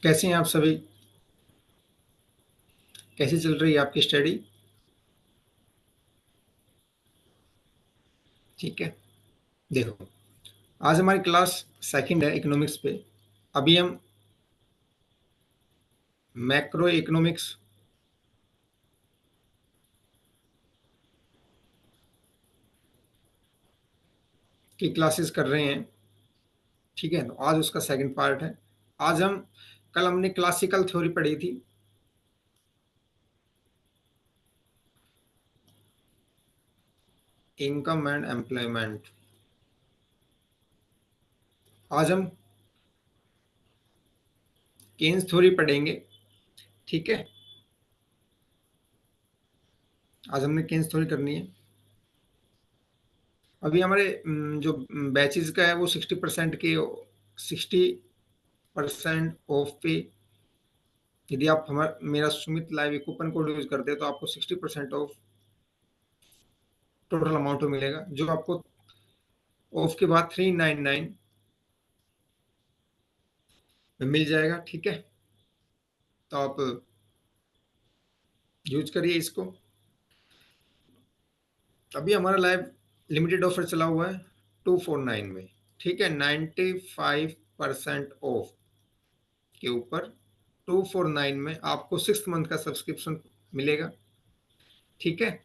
कैसे हैं आप सभी? कैसी चल रही है आपकी स्टडी? ठीक है। देखो, आज हमारी क्लास सेकंड है इकोनॉमिक्स पे। अभी हम मैक्रो इकोनॉमिक्स की क्लासेस कर रहे हैं। ठीक है, तो आज उसका सेकंड पार्ट है। आज हम कल हमने क्लासिकल थ्योरी पढ़ी थी। Income and employment. आज हम केन्स थ्योरी पढ़ेंगे। ठीक है, आज हमने केन्स थ्योरी करनी है। अभी हमारे जो बैचेज का है वो 60% के 60% ऑफ पे। यदि आप हमारा मेरा Sumit live coupon code use करते हैं तो आपको 60% ऑफ टोटल अमाउंट में मिलेगा, जो आपको ऑफ के बाद 399 में मिल जाएगा। ठीक है, तो आप यूज करिए इसको। अभी हमारा लाइव लिमिटेड ऑफर चला हुआ है 249 में। ठीक है, 95% ऑफ के ऊपर 249 में आपको 6 मंथ का सब्सक्रिप्शन मिलेगा। ठीक है,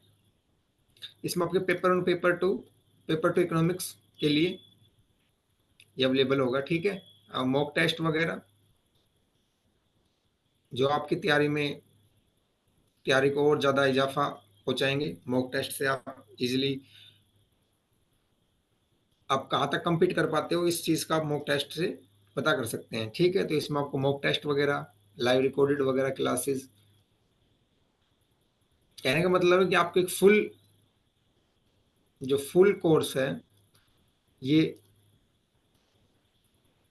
इसमें आपके पेपर टू इकोनॉमिक्स के लिए ये अवेलेबल होगा। ठीक है, मॉक टेस्ट वगैरह जो आपकी तैयारी को और ज़्यादा इजाफा पहुंचाएंगे। मॉक टेस्ट से आप इजीली आप कहाँ तक compete कर पाते हो, इस चीज़ का आप मॉक टेस्ट से पता कर सकते हैं। ठीक है, तो इसमें आपको मॉक टेस्ट वगैरह, लाइव रिकॉर्डेड वगैरह क्लासेस। कहने का मतलब है कि आपको एक फुल कोर्स है ये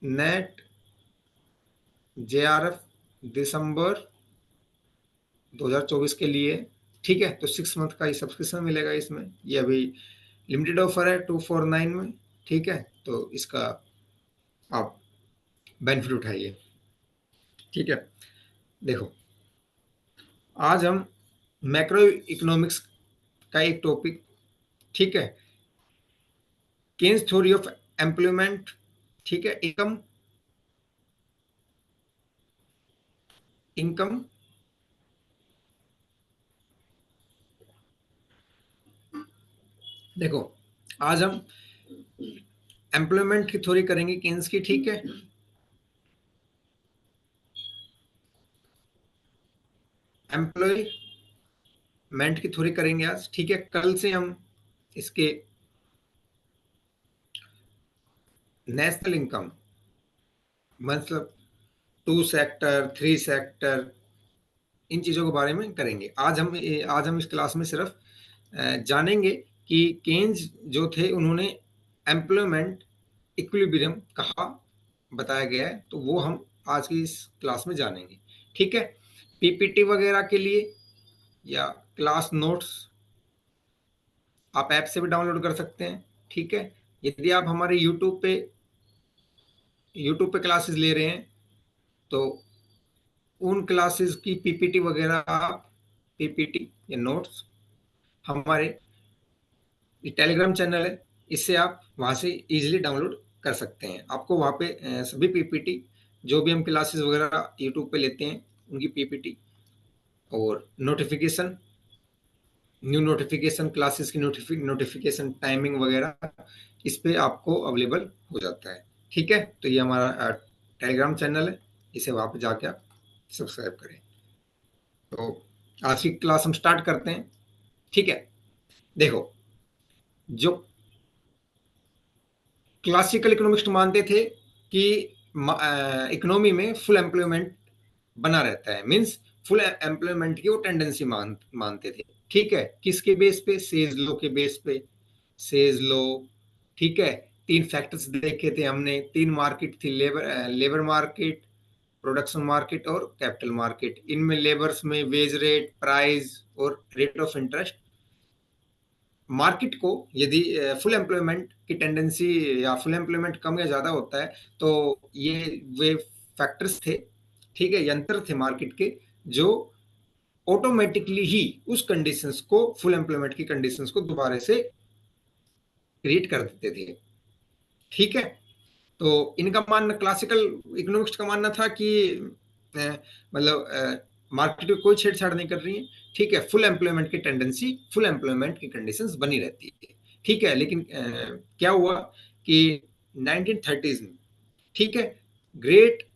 नेट JRF दिसंबर 2024 के लिए। ठीक है, तो 6 मंथ का ये सब्सक्रिप्शन मिलेगा इसमें। ये अभी लिमिटेड ऑफर है 249 में। ठीक है, तो इसका आप बेनिफिट उठाइए। ठीक है, देखो, आज हम मैक्रो इकोनॉमिक्स का एक टॉपिक, ठीक है, केन्स थ्योरी ऑफ एम्प्लॉयमेंट। ठीक है, इनकम इनकम देखो, आज हम एम्प्लॉयमेंट की थ्योरी करेंगे केन्स की। ठीक है, एम्प्लॉयमेंट की थ्योरी करेंगे आज। ठीक है, कल से हम इसके नेशनल इनकम, मतलब 2 सेक्टर 3 सेक्टर, इन चीज़ों के बारे में करेंगे। आज हम इस क्लास में सिर्फ जानेंगे कि केन्स जो थे उन्होंने एम्प्लॉयमेंट इक्विलिब्रियम कहाँ बताया गया है, तो वो हम आज की इस क्लास में जानेंगे। ठीक है, पीपीटी वगैरह के लिए या क्लास नोट्स आप ऐप से भी डाउनलोड कर सकते हैं। ठीक है, यदि आप हमारे यूट्यूब पे क्लासेस ले रहे हैं तो उन क्लासेस की पीपीटी वगैरह आप पीपीटी या नोट्स हमारे टेलीग्राम चैनल है, इससे आप वहाँ से इजीली डाउनलोड कर सकते हैं। आपको वहाँ पे सभी पीपीटी जो भी हम क्लासेस वगैरह यूट्यूब पे लेते हैं उनकी पीपीटी और नोटिफिकेशन, न्यू नोटिफिकेशन, क्लासेस की नोटिफिकेशन टाइमिंग वगैरह इस पे आपको अवेलेबल हो जाता है। ठीक है, तो ये हमारा टेलीग्राम चैनल है, इसे वहाँ पे जाके आप सब्सक्राइब करें। तो आज की क्लास हम स्टार्ट करते हैं। ठीक है, देखो, जो क्लासिकल इकोनॉमिस्ट मानते थे कि इकोनॉमी में फुल एम्प्लॉयमेंट बना रहता है, मींस फुल एम्प्लॉयमेंट की वो टेंडेंसी मानते थे। ठीक है, किसके बेस पे? सेज लो के बेस पे। सेज लो, ठीक है, 3 फैक्टर्स देखे थे हमने। 3 मार्केट थी, लेबर मार्केट, प्रोडक्शन मार्केट और कैपिटल मार्केट। इनमें लेबर्स में वेज रेट, प्राइस और रेट ऑफ इंटरेस्ट। मार्केट को यदि फुल एम्प्लॉयमेंट की टेंडेंसी या फुल एम्प्लॉयमेंट कम या ज़्यादा होता है तो ये वे फैक्टर्स थे ठीक है, यंत्र थे मार्केट के जो ऑटोमेटिकली ही उस कंडीशंस को, फुल एम्प्लॉयमेंट की कंडीशंस को दोबारा से क्रिएट कर देते थे। ठीक है, तो इनका मानना, क्लासिकल इकोनॉमिक्स का मानना था कि मतलब मार्केट में कोई छेड़छाड़ नहीं कर रही है। ठीक है, फुल एम्प्लॉयमेंट की टेंडेंसी, फुल एम्प्लॉयमेंट की कंडीशंस बनी रहती है। ठीक है, लेकिन क्या हुआ कि 1930s में, ठीक है, ग्रेट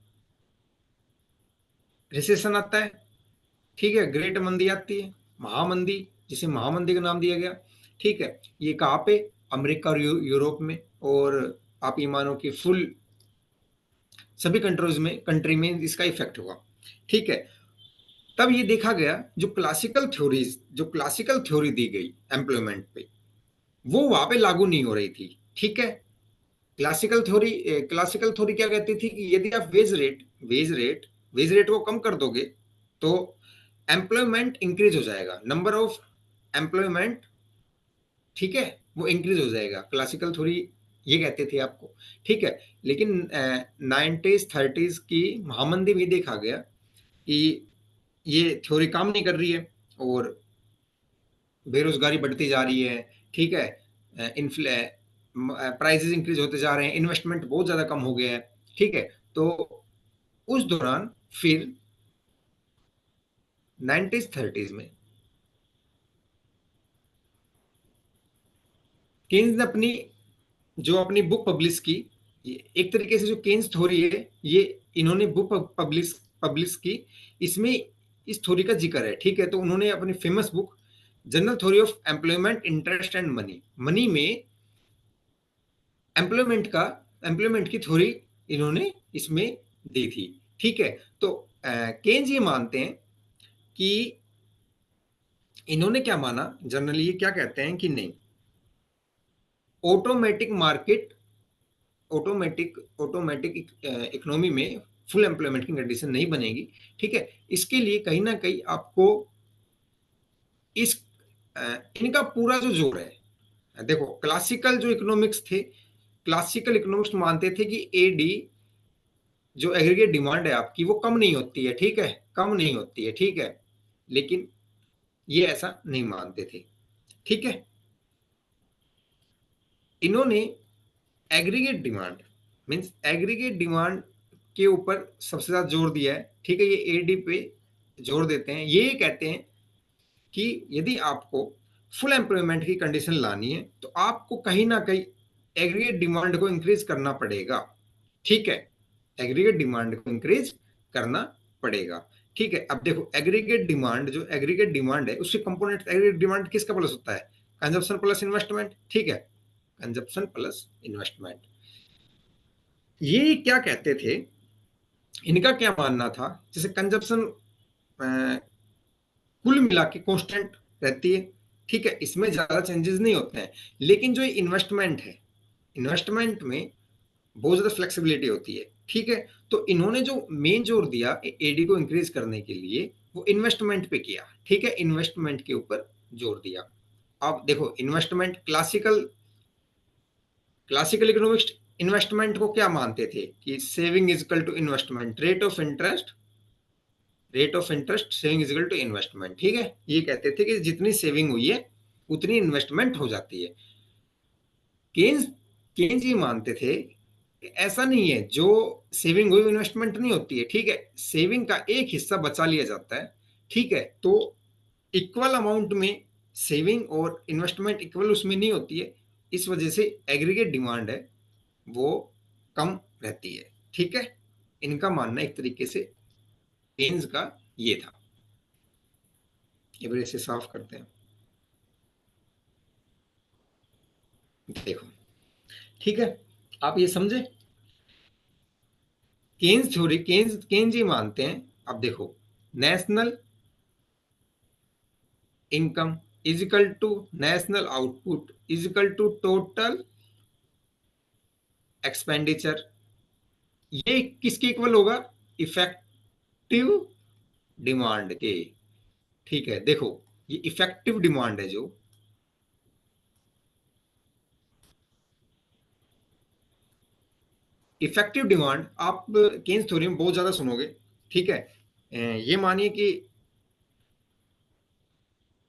रिसेशन आता है। ठीक है, ग्रेट मंदी आती है, महामंदी, जिसे महामंदी का नाम दिया गया। ठीक है, ये कहाँ पे, अमेरिका और यूरोप में, और आप ये मानो कि फुल सभी कंट्री में इसका इफेक्ट हुआ। ठीक है, तब ये देखा गया जो क्लासिकल थ्योरी दी गई एम्प्लॉयमेंट पे, वो वहां पे लागू नहीं हो रही थी। ठीक है, क्लासिकल थ्योरी क्या कहती थी कि यदि आप वेज रेट को कम कर दोगे तो एम्प्लॉयमेंट इंक्रीज हो जाएगा, नंबर ऑफ एम्प्लॉयमेंट, ठीक है, वो इंक्रीज हो जाएगा। क्लासिकल थ्योरी ये कहते थे आपको। ठीक है, लेकिन 90s 30s की महामंदी में देखा गया कि ये थ्योरी काम नहीं कर रही है और बेरोजगारी बढ़ती जा रही है। ठीक है, प्राइसेस इंक्रीज होते जा रहे हैं, इन्वेस्टमेंट बहुत ज्यादा कम हो गया है। ठीक है, तो उस दौरान फिर 90s 30s में केन्स ने अपनी बुक पब्लिश की। एक तरीके से जो केन्स थ्योरी है, ये इन्होंने बुक पब्लिश की, इसमें इस थ्योरी का जिक्र है। ठीक है, तो उन्होंने अपनी famous book general theory of employment, interest and money, money में एम्प्लॉयमेंट की थ्योरी इन्होंने इसमें दी थी। ठीक है, तो केन्स ये मानते हैं कि, इन्होंने क्या माना, जनरली ये क्या कहते हैं कि नहीं, ऑटोमेटिक मार्केट ऑटोमेटिक इकोनॉमी में फुल एम्प्लॉयमेंट की कंडीशन नहीं बनेगी। ठीक है, इसके लिए कहीं ना कहीं आपको इस इनका पूरा जो जोर है, देखो क्लासिकल इकोनॉमिक्स मानते थे कि एडी, जो एग्रीगेट डिमांड है आपकी, वो कम नहीं होती है। ठीक है, कम नहीं होती है। ठीक है, लेकिन ये ऐसा नहीं मानते थे। ठीक है, इन्होंने aggregate demand, means aggregate demand के ऊपर सबसे ज्यादा जोर दिया है। ठीक है, ये एडी पे जोर देते हैं। ये कहते हैं कि यदि आपको फुल एम्प्लॉयमेंट की कंडीशन लानी है तो आपको कहीं ना कहीं एग्रीगेट डिमांड को इंक्रीज करना पड़ेगा। ठीक है, एग्रीगेट डिमांड को इंक्रीज करना पड़ेगा। ठीक है, अब देखो एग्रीगेट डिमांड है, उसके कंपोनेंट, एग्रीगेट डिमांड किसका प्लस होता है, कंजप्शन प्लस इन्वेस्टमेंट। ठीक है, कंजप्शन प्लस इन्वेस्टमेंट। ये क्या कहते थे, इनका क्या मानना था, जैसे कंजप्शन कुल मिला के कांस्टेंट रहती है। ठीक है, इसमें ज्यादा चेंजेस नहीं होते हैं, लेकिन जो इन्वेस्टमेंट है, इन्वेस्टमेंट में बहुत ज्यादा फ्लेक्सिबिलिटी होती है। ठीक है, तो इन्होंने जो मेन जोर दिया एडी को इंक्रीज करने के लिए, वो इन्वेस्टमेंट पे किया। ठीक है, इन्वेस्टमेंट के ऊपर जोर दिया। अब देखो, इन्वेस्टमेंट, क्लासिकल इकोनॉमिक्स इन्वेस्टमेंट को क्या मानते थे कि saving is equal to investment, rate of interest saving is equal to investment. ठीक है, ये कहते थे कि जितनी सेविंग हुई है उतनी इन्वेस्टमेंट हो जाती है। केन्स केन्स ये मानते थे कि ऐसा नहीं है, जो सेविंग हुई इन्वेस्टमेंट नहीं होती है। ठीक है, सेविंग का एक हिस्सा बचा लिया जाता है। ठीक है, तो इक्वल अमाउंट में सेविंग और इन्वेस्टमेंट इक्वल उसमें नहीं होती है, इस वजह से एग्रीगेट डिमांड है वो कम रहती है। ठीक है, इनका मानना एक तरीके से केन्स का ये था। ये बार इसे साफ करते हैं, देखो। ठीक है, आप ये समझे, केन्स ये मानते हैं। अब देखो, national income is equal to national output is equal to total expenditure. ये किसके इक्वल होगा, इफेक्टिव डिमांड के। ठीक है, देखो, ये इफेक्टिव डिमांड है, जो इफेक्टिव डिमांड आप केन्स थ्योरी में बहुत ज्यादा सुनोगे। ठीक है। ये मानिए कि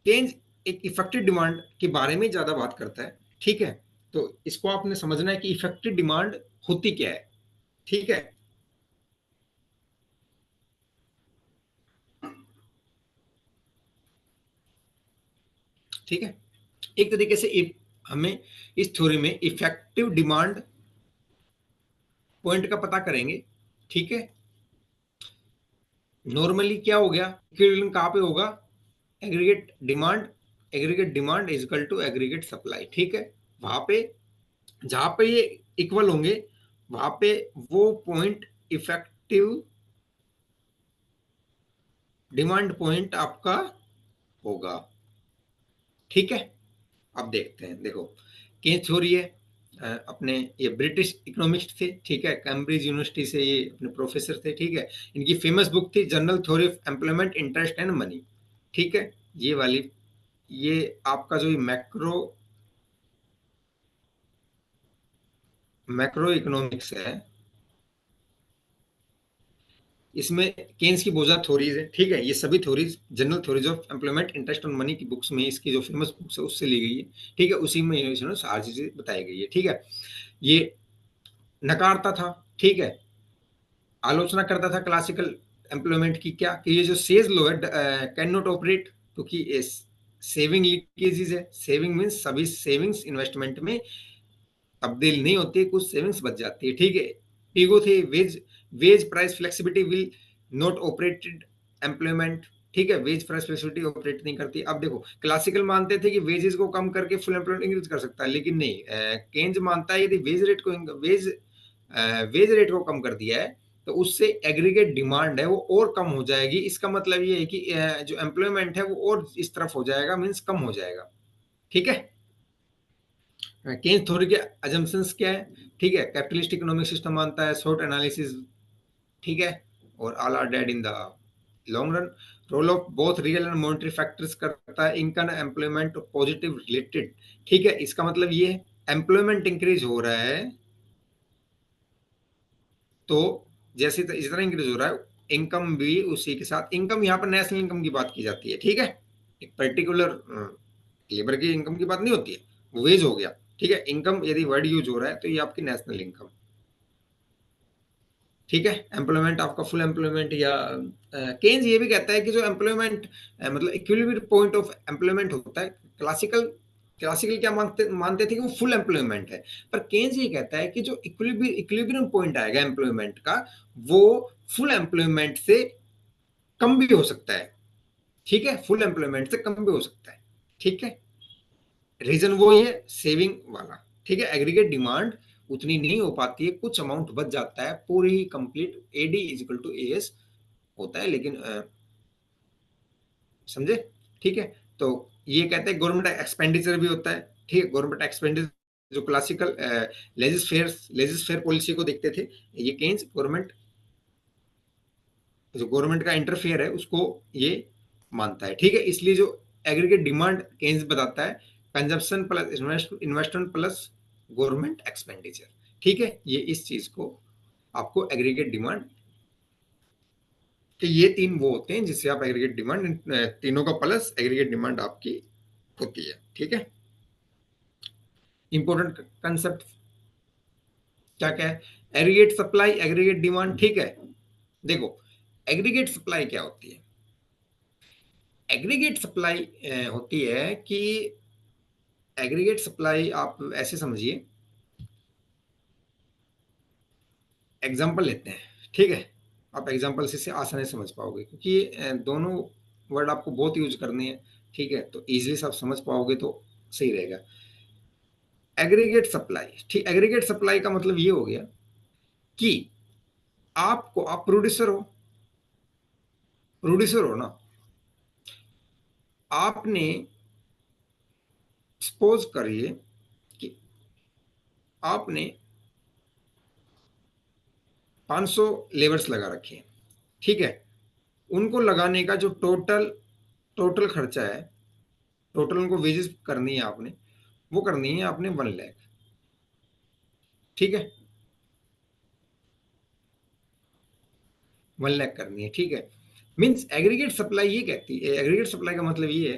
केन्स एक इफेक्टिव डिमांड के बारे में ज्यादा बात करता है। ठीक है, तो इसको आपने समझना है कि इफेक्टिव डिमांड होती क्या है। ठीक है, ठीक है। एक तरीके से हमें इस थ्योरी में इफेक्टिव डिमांड पॉइंट का पता करेंगे। ठीक है, नॉर्मली क्या हो गया, इक्विलिब्रियम कहाँ पे होगा, aggregate demand, aggregate demand is equal to aggregate supply. ठीक है, वहां पे जहां पे ये इक्वल होंगे वहां पे वो पॉइंट इफेक्टिव डिमांड पॉइंट आपका होगा। ठीक है, अब देखते हैं। देखो, केस थ्योरी है, अपने ये ब्रिटिश इकोनॉमिस्ट थे। ठीक है, कैम्ब्रिज यूनिवर्सिटी से ये अपने प्रोफेसर थे। ठीक है, इनकी फेमस बुक थी general theory of employment interest and money. ठीक है, ये वाली, ये आपका जो मैक्रो मैक्रो इकोनॉमिक्स है, इसमें केन्स की बहुत ज्यादा थ्योरीज है। ठीक है, ये सभी theories general theories of employment interest on money की बुक्स में, इसकी जो फेमस बुक्स है उससे ली गई है। ठीक है, उसी में सारी चीजें बताई गई है। ठीक है, ये नकारता था। ठीक है, आलोचना करता था क्लासिकल एम्प्लॉयमेंट की, क्या कि ये जो सेज लो है कैन नॉट ऑपरेट, क्योंकि सेविंग लीकेजेस है। सेविंग मीन्स सभी सेविंग्स इन्वेस्टमेंट में तब्दील नहीं होती, कुछ सेविंग्स बच जाती है। ठीक है, पीगो थे wage wage price flexibility will not operated employment. ठीक है, वेज प्राइस फ्लेक्सिबिलिटी ऑपरेट नहीं करती। अब देखो, क्लासिकल मानते थे कि वेजेस को कम करके फुल एम्प्लॉयमेंट इंक्रीज कर सकता है, लेकिन नहीं, केन्स मानता है यदि वेज रेट को कम कर दिया है तो उससे एग्रीगेट डिमांड है वो और कम हो जाएगी। इसका मतलब ये है कि जो एम्प्लॉयमेंट है वो और इस तरफ हो जाएगा, मीन्स कम हो जाएगा। ठीक है, केन्स थ्योरी के अजम्पशंस क्या है। ठीक है, कैपिटलिस्ट इकोनॉमिक सिस्टम मानता है शॉर्ट एनालिसिस। ठीक है, और all are dead in the long run. Role of both real and monetary factors करता है इनकम एम्प्लॉयमेंट पॉजिटिव रिलेटेड। ठीक है, इसका मतलब ये है एम्प्लॉयमेंट इंक्रीज हो रहा है तो जैसे इस तरह इंक्रीज हो रहा है इनकम भी उसी के साथ। इनकम यहाँ पर नेशनल इनकम की बात की जाती है। ठीक है, एक पर्टिकुलर लेबर की इनकम की बात नहीं होती है, वो वेज हो गया। ठीक है, इनकम यदि वर्ड यूज हो रहा है तो ये आपकी नेशनल इनकम। ठीक है, एम्प्लॉयमेंट आपका फुल एम्प्लॉयमेंट, या केन्स ये भी कहता है कि जो एम्प्लॉयमेंट मतलब इक्विलिब्रियम पॉइंट ऑफ एम्प्लॉयमेंट होता है, क्लासिकल क्लासिकल क्या मानते मानते थे कि वो फुल एम्प्लॉयमेंट है। पर केन्स ये कहता है कि जो इक्विलिब्रियम पॉइंट आएगा एम्प्लॉयमेंट का, वो फुल एम्प्लॉयमेंट से कम भी हो सकता है। ठीक है, फुल एम्प्लॉयमेंट से कम भी हो सकता है। ठीक है, रीजन वो ही है सेविंग वाला। ठीक है, एग्रीगेट डिमांड उतनी नहीं हो पाती है, कुछ अमाउंट बच जाता है, पूरी ही complete AD is equal to S होता है, लेकिन समझे। ठीक है, तो ये कहते हैं गवर्नमेंट एक्सपेंडिचर भी होता है। ठीक है, गवर्नमेंट एक्सपेंडिचर जो क्लासिकल लेजिस्फेयर पॉलिसी को देखते थे, ये केन्स गवर्नमेंट जो गवर्नमेंट का इंटरफेयर है उसको ये मानता है। ठीक है, इसलिए जो एग्रीगेट डिमांड केन्स बताता है consumption plus investment plus government expenditure. ठीक है, ये इस चीज को आपको एग्रीगेट डिमांड के ये तीन वो होते हैं जिससे आप एग्रीगेट डिमांड, तीनों का प्लस एग्रीगेट डिमांड आपकी होती है। ठीक है, इंपॉर्टेंट कंसेप्ट क्या क्या है, एग्रीगेट सप्लाई, एग्रीगेट डिमांड। ठीक है, देखो एग्रीगेट सप्लाई क्या होती है। एग्रीगेट सप्लाई होती है कि एग्रीगेट सप्लाई आप ऐसे समझिए, एग्जांपल लेते हैं। ठीक है, आप एग्जांपल से आसानी से समझ पाओगे, क्योंकि दोनों वर्ड आपको बहुत यूज करने हैं। ठीक है, तो इजीली से आप समझ पाओगे तो सही रहेगा। एग्रीगेट सप्लाई, ठीक, एग्रीगेट सप्लाई का मतलब ये हो गया कि आप प्रोड्यूसर हो ना, आपने सपोज करिए कि आपने 500 लेबर्स लगा रखे हैं। ठीक है, उनको लगाने का जो टोटल टोटल खर्चा है, टोटल उनको वेजेस करनी है आपने, वो करनी है आपने 1 लाख। ठीक है, 1 लाख करनी है, ठीक है। मीन्स एग्रीगेट सप्लाई ये कहती है, एग्रीगेट सप्लाई का मतलब ये है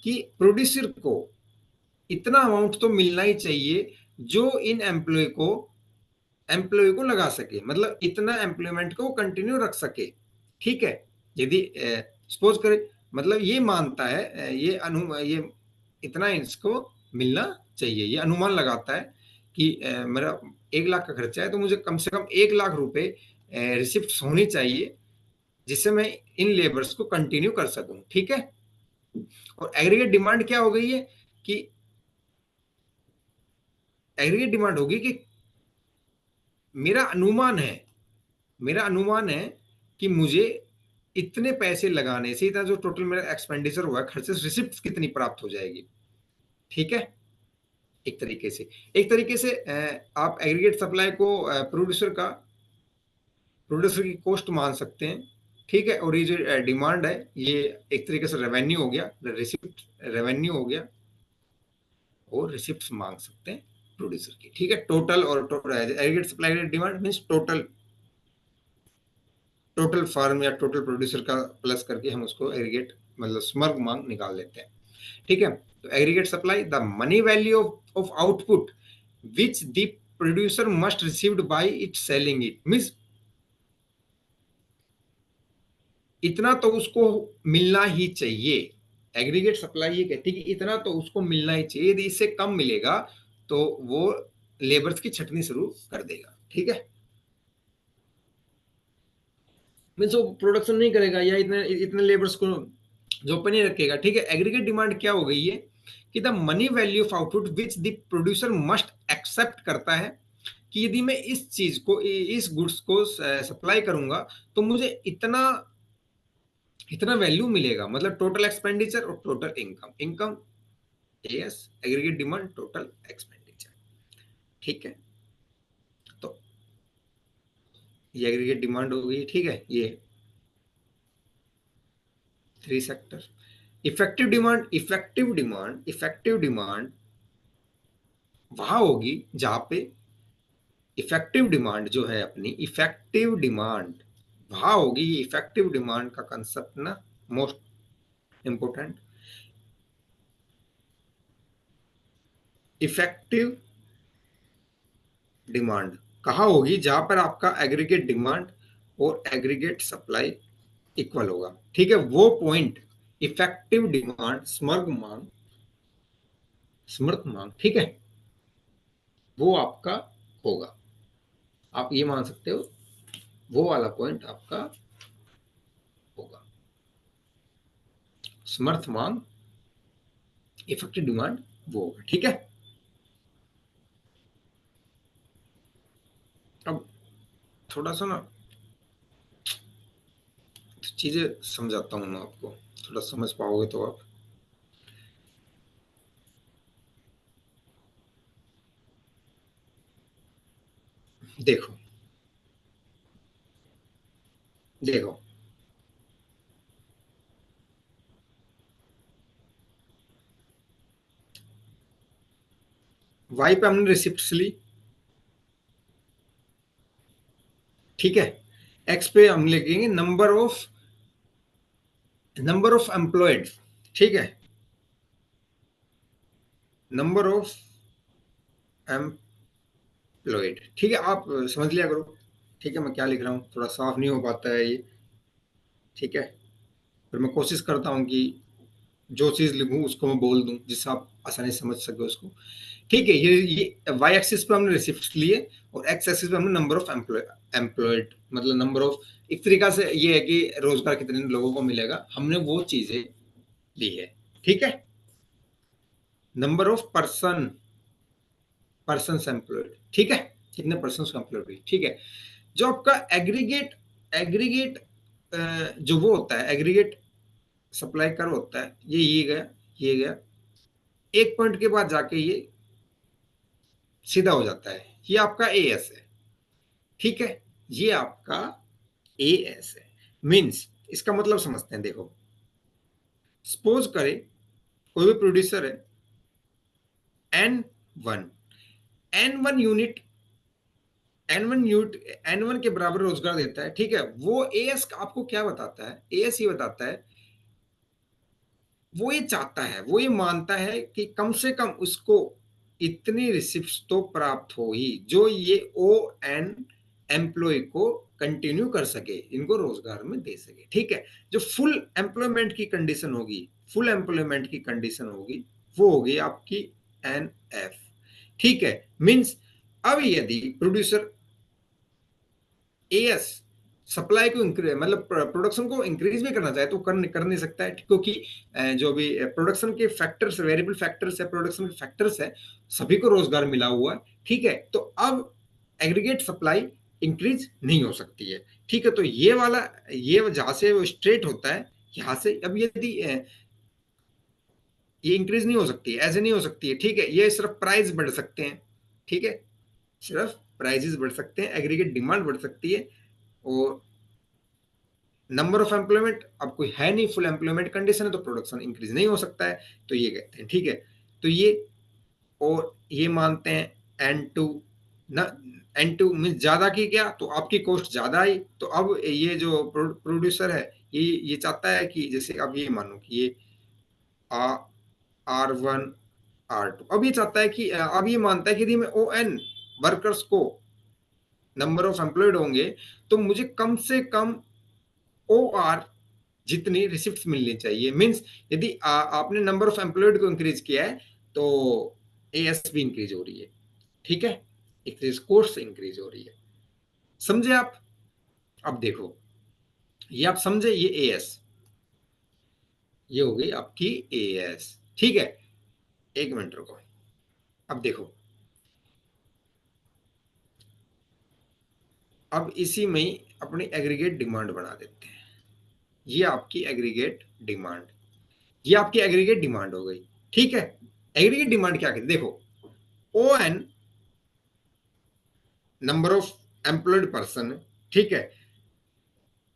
कि प्रोड्यूसर को इतना अमाउंट तो मिलना ही चाहिए जो इन एम्प्लॉय को लगा सके, मतलब इतना एम्प्लॉयमेंट को कंटिन्यू रख सके, ठीक है। यदि सपोज करें, मतलब ये मानता है ये इतना इसको मिलना चाहिए, ये अनुमान लगाता है कि मेरा 1 लाख का खर्चा है तो मुझे कम से कम 1 लाख रुपए रिसिप्ट होनी चाहिए, जिससे मैं इन लेबर्स को कंटिन्यू कर सकूं, ठीक है। और एग्रीगेट डिमांड क्या हो गई है कि एग्रीगेट डिमांड होगी कि मेरा अनुमान है मेरा अनुमान है कि मुझे इतने पैसे लगाने से, इतना जो टोटल मेरा एक्सपेंडिचर हुआ है, खर्चे से रिसिप्ट कितनी प्राप्त हो जाएगी, ठीक है। एक तरीके से आप एग्रीगेट सप्लाई को प्रोड्यूसर की कॉस्ट मान सकते हैं, ठीक है। और ये जो डिमांड है, ये एक तरीके से रेवेन्यू हो गया, रिसिप्ट रेवेन्यू हो गया, और रिसिप्ट मांग सकते हैं प्रोड्यूसर की, ठीक है। टोटल और aggregate supply demand means total farm या टोटल प्रोड्यूसर का प्लस करके हम उसको एग्रीगेट मतलब स्मर्ग मांग निकाल लेते हैं, ठीक है। तो aggregate supply the money value of output which the producer must received by it selling it, means इतना तो उसको मिलना ही चाहिए। एग्रीगेट सप्लाई ये कहती है कि इतना तो उसको मिलना ही चाहिए, यदि इससे कम मिलेगा तो वो लेबर्स की छटनी शुरू कर देगा, ठीक है। मीन्स वो प्रोडक्शन नहीं करेगा या इतने इतने लेबर्स को जॉब पे नहीं रखेगा, ठीक है। एग्रीगेट डिमांड क्या हो गई है कि the money value of output which the producer must accept करता है कि यदि मैं इस चीज को, इस गुड्स को सप्लाई करूंगा तो मुझे इतना इतना वैल्यू मिलेगा, मतलब टोटल एक्सपेंडिचर और total income, yes aggregate demand total expenditure, ठीक है। तो ये एग्रीगेट डिमांड हो गई, ठीक है। ये 3 सेक्टर। इफेक्टिव डिमांड वहां होगी जहां पे इफेक्टिव डिमांड जो है अपनी इफेक्टिव डिमांड वहां होगी। ये इफेक्टिव डिमांड का कंसेप्ट ना मोस्ट इंपोर्टेंट। इफेक्टिव डिमांड कहाँ होगी? जहां पर आपका एग्रीगेट डिमांड और एग्रीगेट सप्लाई इक्वल होगा, ठीक है। वो पॉइंट इफेक्टिव डिमांड स्मृत मांग, ठीक है, वो आपका होगा। आप ये मान सकते हो वो वाला पॉइंट आपका होगा। समर्थ मांग इफेक्टिव डिमांड वो होगा, ठीक है। अब थोड़ा सा ना चीजें समझाता हूं मैं आपको, थोड़ा समझ पाओगे तो आप। देखो देखो वाई पे हमने रिसिप्ट ली, ठीक है। एक्स पे हम लिखेंगे नंबर ऑफ एम्प्लॉयड, ठीक है, नंबर ऑफ एम्प्लॉयड, ठीक है। आप समझ लिया करो, ठीक है। मैं क्या लिख रहा हूँ थोड़ा साफ नहीं हो पाता है ये, ठीक है। फिर मैं कोशिश करता हूँ कि जो चीज लिखूं उसको मैं बोल दूं जिससे आप आसानी से समझ सके उसको, ठीक है। ये वाई एक्सिस पे हमने रिसिप्ट लिए और एक्स एक्सिस पे हमने नंबर ऑफ एम्प्लॉयड मतलब नंबर ऑफ, एक तरीका से ये है कि रोजगार कितने लोगों को मिलेगा, हमने वो चीजें ली है, ठीक है। नंबर ऑफ पर्सन एम्प्लॉयड, ठीक है, कितने पर्सन एम्प्लॉयड हुई, ठीक है। जो आपका एग्रीगेट एग्रीगेट जो वो होता है एग्रीगेट सप्लाई कर होता है, ये गया एक पॉइंट के बाद जाके ये सीधा हो जाता है, ये आपका ए एस है, ठीक है। ये आपका ए एस है। मीन्स इसका मतलब समझते हैं, देखो सपोज करें कोई भी प्रोड्यूसर है एन वन यूनिट N1 के बराबर रोजगार देता है, ठीक है। वो एएस आपको क्या बताता है, एएस ये बताता है, वो ये चाहता है, वो ये मानता है कि कम से कम उसको इतनी रिसिप्ट तो प्राप्त हो ही जो ये ओ एन एम्प्लॉय को कंटिन्यू कर सके, इनको रोजगार में दे सके, ठीक है। जो फुल एम्प्लॉयमेंट की कंडीशन होगी, फुल एम्प्लॉयमेंट की कंडीशन होगी, वो होगी आपकी एन एफ, ठीक है। मीन्स अब यदि प्रोड्यूसर एएस सप्लाई को इंक्रीज, मतलब प्रोडक्शन को इंक्रीज भी करना चाहे तो कर नहीं सकता है, क्योंकि जो भी प्रोडक्शन के फैक्टर्स, वेरिएबल फैक्टर्स है, प्रोडक्शन के फैक्टर्स है, सभी को रोजगार मिला हुआ है, ठीक है। तो अब एग्रीगेट सप्लाई इंक्रीज नहीं हो सकती है, ठीक है। तो ये वाला, ये जहां से वो स्ट्रेट होता है, यहां से अब यदि ये इंक्रीज नहीं हो सकती है, ऐसे नहीं हो सकती है, ठीक है। ये सिर्फ प्राइस बढ़ सकते हैं, ठीक है, सिर्फ प्राइजेस बढ़ सकते हैं, एग्रीगेट डिमांड बढ़ सकती है, और नंबर ऑफ एम्प्लॉयमेंट अब कोई है नहीं, फुल एम्प्लॉयमेंट कंडीशन है, तो प्रोडक्शन इंक्रीज नहीं हो सकता है, तो ये कहते हैं, ठीक है। तो ये, और ये मानते हैं N2 ना, N2 मीन ज्यादा की क्या, तो आपकी कॉस्ट ज्यादा आई, तो अब ये जो प्रोड्यूसर है, ये चाहता है कि जैसे अब ये मानो कि ये R1 R2, अब ये चाहता है कि अब ये मानता है कि यदि मैं ON वर्कर्स को, नंबर ऑफ एम्प्लॉयड होंगे, तो मुझे कम से कम OR जितनी रिसिप्ट मिलनी चाहिए। मीन्स यदि आपने नंबर ऑफ एम्प्लॉयड को इंक्रीज किया है, तो एएस भी इंक्रीज हो रही है, ठीक है, इंक्रीज कोर्स इंक्रीज हो रही है, समझे आप। अब देखो, ये आप समझे, ये एएस, ये हो गई आपकी एएस, ठीक है। एक मिनट रुको, अब देखो, अब इसी में ही अपनी एग्रीगेट डिमांड बना देते हैं। ये आपकी एग्रीगेट डिमांड, ये आपकी एग्रीगेट डिमांड हो गई, ठीक है। एग्रीगेट डिमांड क्या कहते हैं, देखो, oh N number of employed person, ठीक है,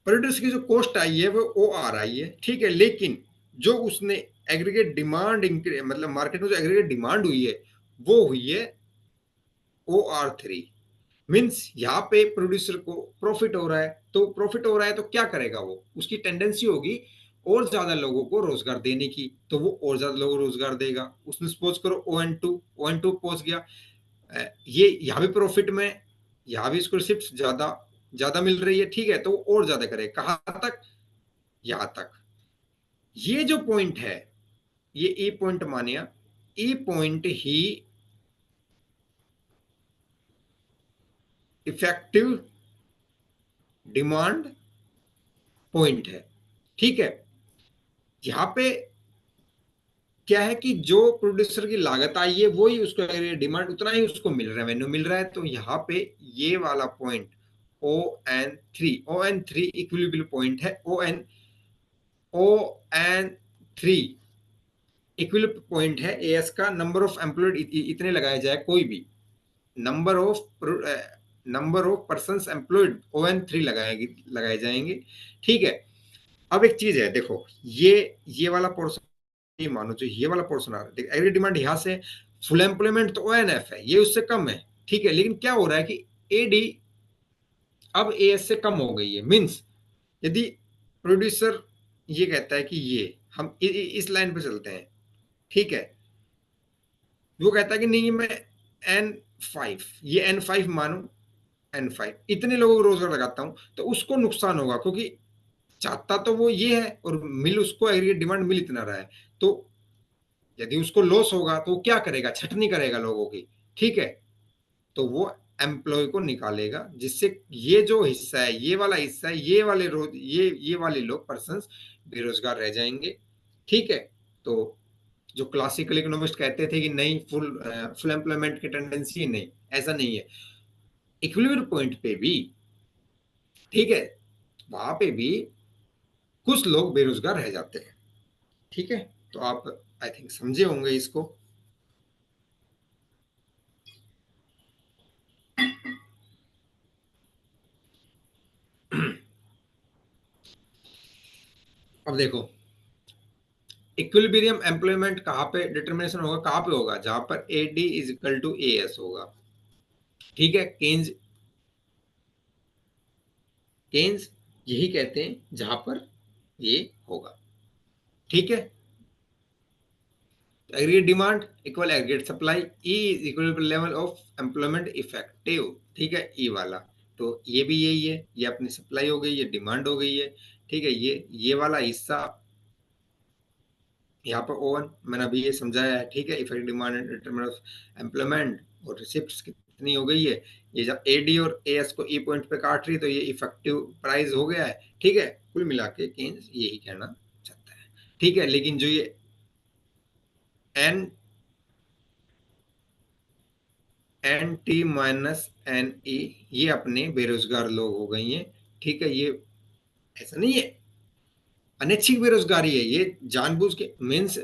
प्रोड्यूस की जो कॉस्ट आई है वो ओ आर आई है, ठीक है। लेकिन जो उसने एग्रीगेट डिमांड, मतलब मार्केट में जो एग्रीगेट डिमांड हुई है, वो हुई है OR3। मीन्स यहाँ पे प्रोड्यूसर को प्रॉफिट हो रहा है, तो प्रॉफिट हो रहा है तो क्या करेगा, वो उसकी टेंडेंसी होगी और ज्यादा लोगों को रोजगार देने की, तो वो और ज्यादा लोगों को रोजगार देगा। उसने सपोज करो ON2 पहुंच गया, ये यहाँ भी प्रॉफिट में, यहाँ भी इसको रिसिप्ट ज्यादा ज्यादा मिल रही है, ठीक है, तो वो और ज्यादा करे, कहाँ तक, यहां तक। ये जो पॉइंट है, ये ई पॉइंट मानिया, ई पॉइंट ही इफेक्टिव डिमांड पॉइंट है, ठीक है। यहां पे क्या है कि जो प्रोड्यूसर की लागत आई है वही उसको, डिमांड उतना ही उसको मिल रहा है, रेवेन्यू मिल रहा है, तो यहाँ पे ये वाला point O N three equilibrium point है। O N three equilibrium point है एएस का, नंबर ऑफ एम्प्लॉयड इतने लगाए जाए, कोई भी number of person employed ON3 लगाए जाएंगे, ठीक है। अब एक चीज है, देखो, ये वाला पोर्शन, ये मानो जो ये वाला पोर्शन आ रहा है, देखो एग्री डिमांड यहाँ से, फुल एम्प्लॉयमेंट तो ONF है, ये उससे कम है, ठीक है। लेकिन क्या हो रहा है कि एडी अब एएस से कम हो गई है। मीन्स यदि प्रोड्यूसर ये कहता है कि ये हम इस लाइन पे चलते हैं, ठीक है, वो कहता है कि नहीं मैं N5, ये N5 मानो, N5 इतने लोगों को रोजगार लगाता हूं, तो उसको नुकसान होगा, क्योंकि चाहता तो वो ये है और मिल उसको एग्रीगेट डिमांड मिल इतना रहा है, तो यदि उसको लॉस होगा तो वो क्या करेगा, छटनी करेगा लोगों की, ठीक है। तो वो एम्प्लॉय को निकालेगा, जिससे ये जो हिस्सा है, ये वाला हिस्सा है, ये वाले रोज ये वाले लोग पर्सन बेरोजगार रह जाएंगे, ठीक है। तो जो क्लासिकल इकोनॉमिस्ट कहते थे कि नहीं, फुल एम्प्लॉयमेंट की टेंडेंसी, नहीं, ऐसा नहीं है। इक्विलिब्रियम पॉइंट पे भी, ठीक है, वहां पे भी कुछ लोग बेरोजगार रह जाते हैं, ठीक है। तो आप आई थिंक समझे होंगे इसको। अब देखो, इक्विलिब्रियम एम्प्लॉयमेंट कहाँ पे डिटर्मिनेशन होगा, कहाँ पे होगा, जहां पर AD is equal to AS होगा, ठीक है। केन्स केन्स यही कहते हैं जहां पर ये होगा। ठीक है, aggregate demand equal aggregate supply, E is equal level of employment effective. ठीक है, ई वाला तो ये भी यही है, ये अपनी सप्लाई हो गई, ये डिमांड हो गई है। ठीक है, ये वाला हिस्सा यहाँ पर ओवन मैंने अभी ये समझाया है। ठीक है, effective demand determinant of employment और रिसिप्ट्स कितनी हो गई है, ये जब एडी और एएस को ई पॉइंट पे काट रही तो ये इफेक्टिव प्राइस हो गया है। ठीक है, कुल मिला के केन्स यही कहना चाहता है। ठीक है, लेकिन जो ये N T minus N E ये अपने बेरोजगार लोग हो गई हैं। ठीक है, ये ऐसा नहीं है अनैच्छिक बेरोजगारी है, ये जानबूझ के मीन्स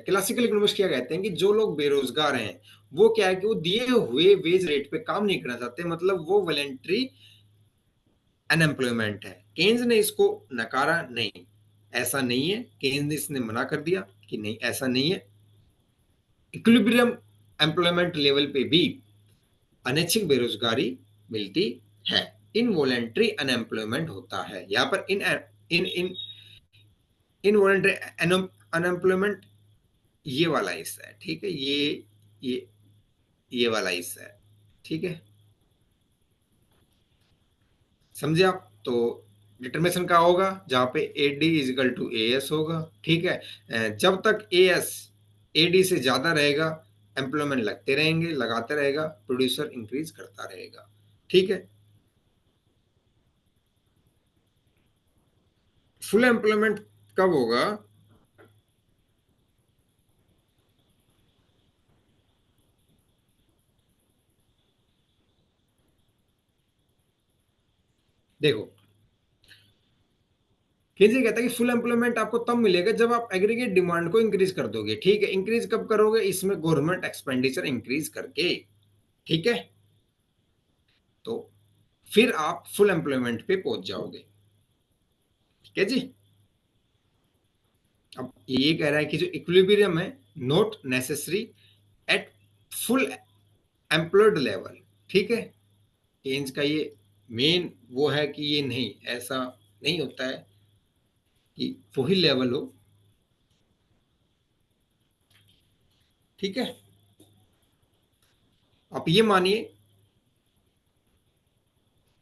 क्लासिकल इकोनॉमिक्स क्या कहते हैं कि जो लोग बेरोजगार हैं वो क्या है कि वो दिए हुए वेज रेट पे काम नहीं करना चाहते, मतलब वो वॉलेंट्री अनएम्प्लॉयमेंट है। केन्स ने इसको नकारा नहीं, ऐसा नहीं है, केन्स ने इसने मना कर दिया कि नहीं ऐसा नहीं है, इक्विलिब्रियम एम्प्लॉयमेंट लेवल पे भी अनैच्छिक बेरोजगारी मिलती है, इनवॉलेंट्री अनएम्प्लॉयमेंट होता है। यहाँ पर इन इन इन इनवॉलेंट्री अनएम्प्लॉयमेंट ये वाला हिस्सा है। ठीक है, ये ये वाला हिस्सा है। ठीक है, समझे आप? तो डिटर्मिनेशन का होगा जहां पे A D is equal to A S होगा। ठीक है, जब तक ए एस ए डी से ज्यादा रहेगा एम्प्लॉयमेंट लगते रहेंगे, लगाते रहेगा, प्रोड्यूसर इंक्रीज करता रहेगा। ठीक है, फुल एम्प्लॉयमेंट कब होगा? देखो, किसी कहता है कि फुल एम्प्लॉयमेंट आपको तब मिलेगा जब आप एग्रीगेट डिमांड को इंक्रीज कर दोगे। ठीक है, इंक्रीज कब करोगे? इसमें गवर्नमेंट एक्सपेंडिचर इंक्रीज करके। ठीक है, तो फिर आप फुल एम्प्लॉयमेंट पे पहुंच जाओगे। ठीक है जी, अब ये कह रहा है कि जो इक्विलिब्रियम है not necessary at full employed level. ठीक है, केन्स का ये मेन वो है कि ये नहीं, ऐसा नहीं होता है कि वही लेवल हो। ठीक है, आप ये मानिए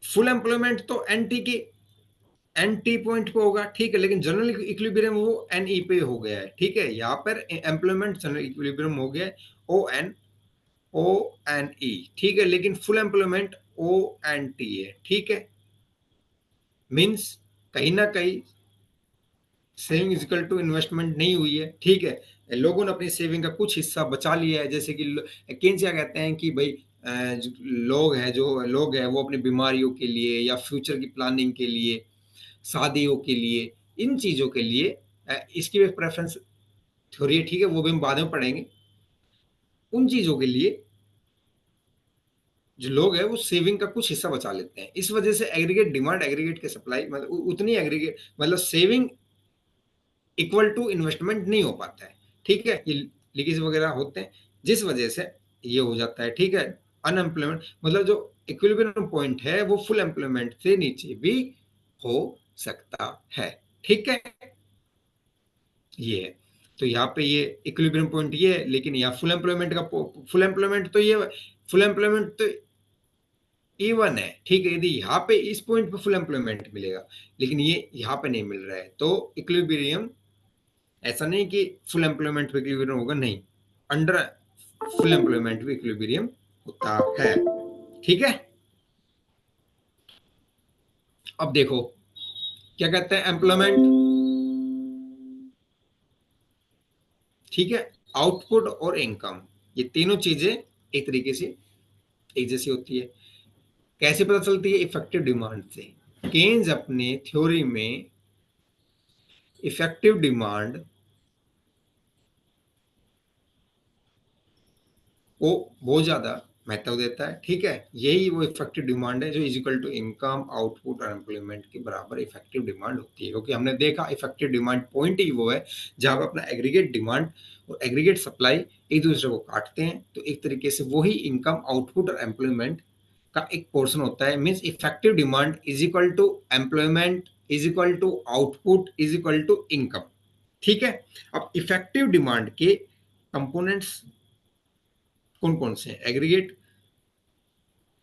फुल एम्प्लॉयमेंट तो एनटी की एनटी पॉइंट पे होगा। ठीक है, लेकिन जनरल इक्विलिब्रियम वो एनई पे हो गया है। ठीक है, यहाँ पर एम्प्लॉयमेंट जनरल इक्विलिब्रियम हो गया है ओ एन ई। ठीक है, लेकिन फुल एम्प्लॉयमेंट ONT है। ठीक है, मीन्स कहीं ना कहीं सेविंग इजिकल टू इन्वेस्टमेंट नहीं हुई है। ठीक है, लोगों ने अपनी सेविंग का कुछ हिस्सा बचा लिया है, जैसे कि केन्स क्या कहते हैं कि भाई जो लोग हैं वो अपनी बीमारियों के लिए या फ्यूचर की प्लानिंग के लिए, शादियों के लिए, इन चीजों के लिए इसकी भी प्रेफरेंस थ्योरी है। ठीक है, वो भी हम बाद में पढ़ेंगे। उन चीजों के लिए जो लोग हैं वो सेविंग का कुछ हिस्सा बचा लेते हैं। इस वजह से एग्रीगेट डिमांड एग्रीगेट के सप्लाई मतलब उतनी एग्रीगेट मतलब सेविंग इक्वल टू इन्वेस्टमेंट नहीं हो पाता है। ठीक है, ये लीकेज वगैरह होते हैं जिस वजह से ये हो जाता है। ठीक है, अनएम्प्लॉयमेंट मतलब जो इक्विलिब्रियम पॉइंट है वो फुल एम्प्लॉयमेंट से नीचे भी हो सकता है। ठीक है, ये है। तो यहाँ पे ये इक्विलिब्रियम पॉइंट ये है, लेकिन यहाँ फुल एम्प्लॉयमेंट तो इवन है। ठीक है, यदि यहाँ पे इस पॉइंट पे फुल एम्प्लॉयमेंट मिलेगा लेकिन ये यहाँ पे नहीं मिल रहा है तो इक्विलिब्रियम, ऐसा नहीं कि फुल एम्प्लॉयमेंट पे इक्विलिब्रियम होगा, नहीं, अंडर फुल एम्प्लॉयमेंट पे इक्विलिब्रियम होता है। ठीक है, अब देखो क्या कहते हैं एम्प्लॉयमेंट। ठीक है, आउटपुट और इनकम ये तीनों चीजें एक तरीके से एक जैसी होती है। कैसे पता चलती है? इफेक्टिव डिमांड से। केन्स अपने थ्योरी में इफेक्टिव डिमांड को बहुत ज्यादा महत्व देता है। ठीक है, यही वो इफेक्टिव डिमांड है जो इजिकल टू इनकम, आउटपुट और एम्प्लॉयमेंट के बराबर इफेक्टिव डिमांड होती है। क्योंकि हमने देखा इफेक्टिव डिमांड पॉइंट ही वो है जहां पर अपना एग्रीगेट डिमांड और एग्रीगेट सप्लाई एक दूसरे को काटते हैं, तो एक तरीके से वही इनकम, आउटपुट और एम्प्लॉयमेंट का एक पोर्शन होता है, means effective demand is equal to employment is equal to output is equal to income. ठीक है, अब इफेक्टिव डिमांड के कंपोनेंट्स कौन कौन से हैं? एग्रीगेट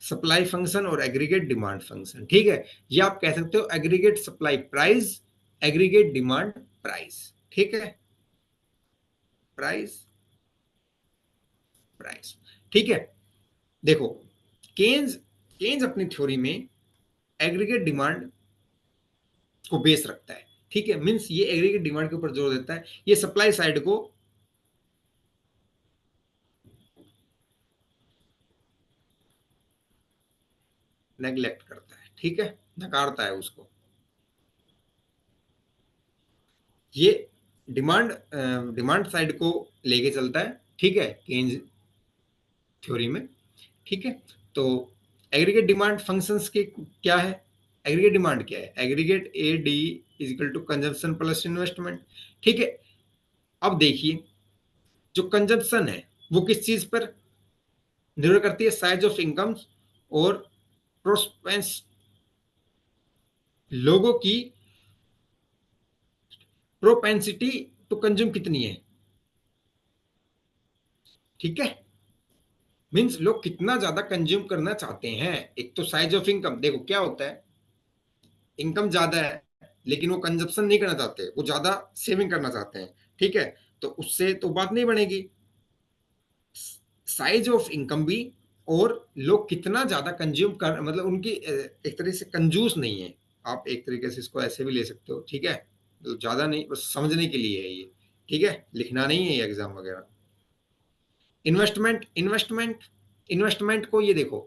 सप्लाई फंक्शन और एग्रीगेट डिमांड फंक्शन। ठीक है, ये आप कह सकते हो aggregate supply price, aggregate demand price. ठीक है, प्राइस प्राइस। ठीक है, देखो केन्स केन्स अपनी थ्योरी में एग्रीगेट डिमांड को बेस रखता है। ठीक है, मींस ये एग्रीगेट डिमांड के ऊपर जोर देता है, ये सप्लाई साइड को नेग्लेक्ट करता है। ठीक है, नकारता है उसको। ये डिमांड डिमांड साइड को लेके चलता है। ठीक है, केन्स थ्योरी में। ठीक है, तो एग्रीगेट डिमांड फंक्शंस के क्या है? एग्रीगेट डिमांड क्या है? Aggregate A D is equal to consumption plus investment. ठीक है, अब देखिए जो कंजम्पशन है वो किस चीज पर निर्भर करती है? साइज ऑफ इनकम्स और प्रोस्पेंस, लोगों की प्रोपेंसिटी टू कंज्यूम कितनी है। ठीक है, मीन्स लोग कितना ज्यादा कंज्यूम करना चाहते हैं। एक तो साइज ऑफ इनकम, देखो क्या होता है, इनकम ज्यादा है लेकिन वो कंजप्शन नहीं करना चाहते, वो ज्यादा सेविंग करना चाहते हैं। ठीक है, तो उससे तो बात नहीं बनेगी। साइज ऑफ इनकम भी, और लोग कितना ज्यादा कंज्यूम कर, मतलब उनकी एक तरह से कंजूस नहीं है। आप एक तरीके से इसको ऐसे भी ले सकते हो। ठीक है, तो ज्यादा नहीं, बस समझने के लिए है ये। ठीक है, लिखना नहीं है ये एग्जाम वगैरह। इन्वेस्टमेंट इन्वेस्टमेंट इन्वेस्टमेंट को ये देखो,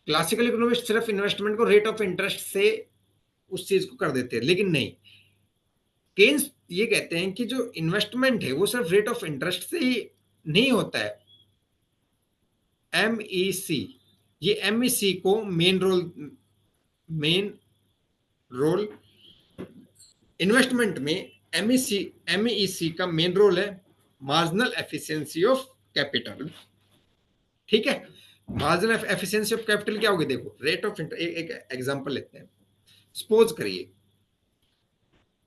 क्लासिकल इकोनॉमिस्ट सिर्फ इन्वेस्टमेंट को रेट ऑफ इंटरेस्ट से उस चीज को कर देते हैं, लेकिन नहीं, केन्स ये कहते हैं कि जो इन्वेस्टमेंट है वो सिर्फ रेट ऑफ इंटरेस्ट से ही नहीं होता है। एमईसी, ये एमईसी को मेन रोल इन्वेस्टमेंट में, एमईसी का मेन रोल है मार्जिनल एफिशिएंसी ऑफ कैपिटल। ठीक है, मार्जिनल एफिशिएंसी ऑफ कैपिटल क्या होगी? देखो रेट ऑफ इंटरेस्ट, एक एग्जांपल लेते हैं। सपोज करिए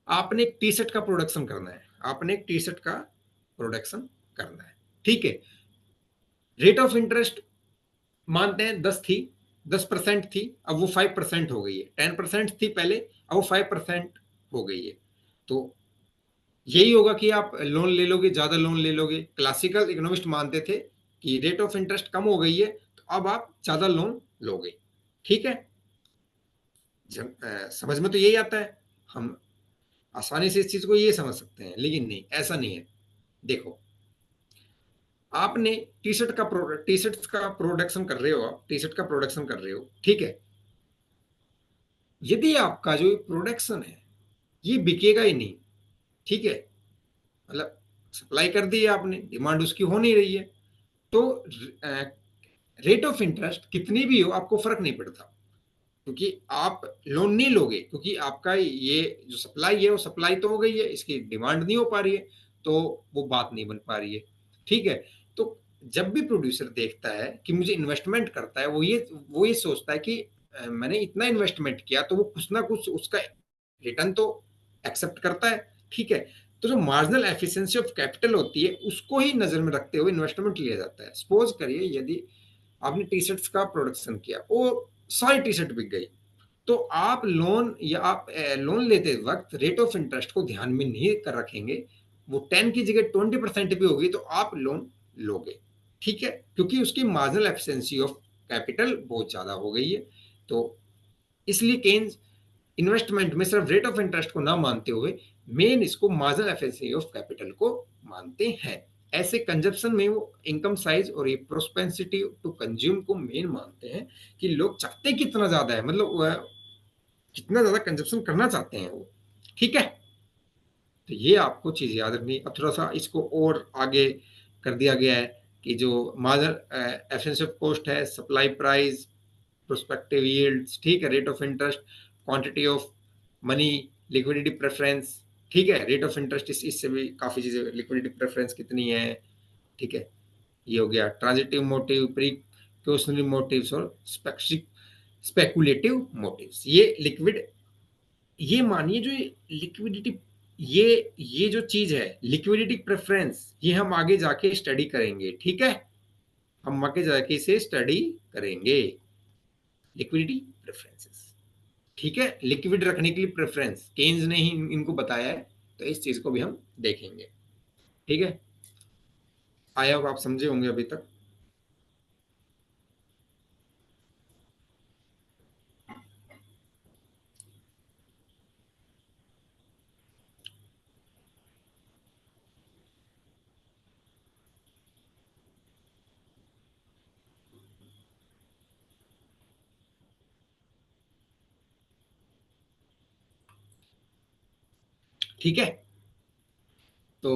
आपने एक टी शर्ट का प्रोडक्शन करना है, आपने एक टी शर्ट का प्रोडक्शन करना है। ठीक है, रेट ऑफ इंटरेस्ट मानते हैं 10% थी, अब वो 5% हो गई है। 10% थी पहले, अब वो 5% हो गई है। तो यही होगा कि आप लोन ले लोगे, ज्यादा लोन ले लोगे। क्लासिकल इकोनॉमिस्ट मानते थे कि रेट ऑफ इंटरेस्ट कम हो गई है तो अब आप ज्यादा लोन लोगे। ठीक है, समझ में तो यही आता है, हम आसानी से इस चीज को ये समझ सकते हैं, लेकिन नहीं, ऐसा नहीं है। देखो आपने टी शर्ट का प्रोडक्शन कर रहे हो, आप टी शर्ट का प्रोडक्शन कर रहे हो। ठीक है, यदि आपका जो प्रोडक्शन है ये बिकेगा ही नहीं, ठीक है, मतलब सप्लाई कर दी है आपने, डिमांड उसकी हो नहीं रही है, तो रेट ऑफ इंटरेस्ट कितनी भी हो आपको फर्क नहीं पड़ता, क्योंकि आप लोन नहीं लोगे, क्योंकि आपका ये जो सप्लाई है वो सप्लाई तो हो गई है, इसकी डिमांड नहीं हो पा रही है, तो वो बात नहीं बन पा रही है। ठीक है, तो जब भी प्रोड्यूसर देखता है कि मुझे इन्वेस्टमेंट करता है, वो ये सोचता है कि मैंने इतना इन्वेस्टमेंट किया तो वो कुछ ना कुछ उसका रिटर्न तो एक्सेप्ट करता है। ठीक है, तो जो मार्जिनल एफिशिएंसी ऑफ कैपिटल होती है उसको ही नजर में रखते हुए इन्वेस्टमेंट लिया जाता है। सपोज करिए यदि आपने टी शर्ट्स का प्रोडक्शन किया, वो सारी टी शर्ट बिक गई, तो आप लोन लेते वक्त रेट ऑफ इंटरेस्ट को ध्यान में नहीं कर रखेंगे, वो 10 की जगह 20% भी होगी तो आप लोन लोगे। ठीक है, क्योंकि उसकी मार्जिनल एफिशिएंसी ऑफ कैपिटल बहुत ज्यादा हो गई है। तो इसलिए केन्स इन्वेस्टमेंट में सिर्फ रेट ऑफ इंटरेस्ट को ना मानते हुए मेन इसको मार्जिनल एफिशिएंसी ऑफ कैपिटल को मानते हैं। ऐसे कंजप्शन में वो इनकम साइज और ये प्रोस्पेंसिटी टू कंज्यूम को मेन मानते हैं, कि लोग चाहते कितना ज्यादा है, मतलब वह कितना ज्यादा कंजप्शन करना चाहते हैं वो। ठीक है, तो ये आपको चीज याद रखनी। अब थोड़ा सा इसको और आगे कर दिया गया है कि जो मार्जिनल एफिशिएंसी ऑफ कॉस्ट है, सप्लाई प्राइस, प्रोस्पेक्टिव यील्ड्स, ठीक है, rate of interest, quantity of money, liquidity preference. ठीक है, रेट ऑफ इंटरेस्ट इससे भी काफी चीजें, लिक्विडिटी प्रेफरेंस कितनी है। ठीक है, ये हो गया transitive motive, precautionary motives और स्पेकुलेटिव मोटिव्स। ये लिक्विड, ये मानिए जो लिक्विडिटी, ये जो चीज है लिक्विडिटी प्रेफरेंस, ये हम आगे जाके स्टडी करेंगे, ठीक है। हम आगे जाके इसे स्टडी करेंगे, लिक्विडिटी प्रेफरेंसेस, ठीक है। लिक्विड रखने के लिए प्रेफरेंस केन्स ने ही इनको बताया है, तो इस चीज को भी हम देखेंगे, ठीक है। आई होप आप समझे होंगे अभी तक। ठीक है, तो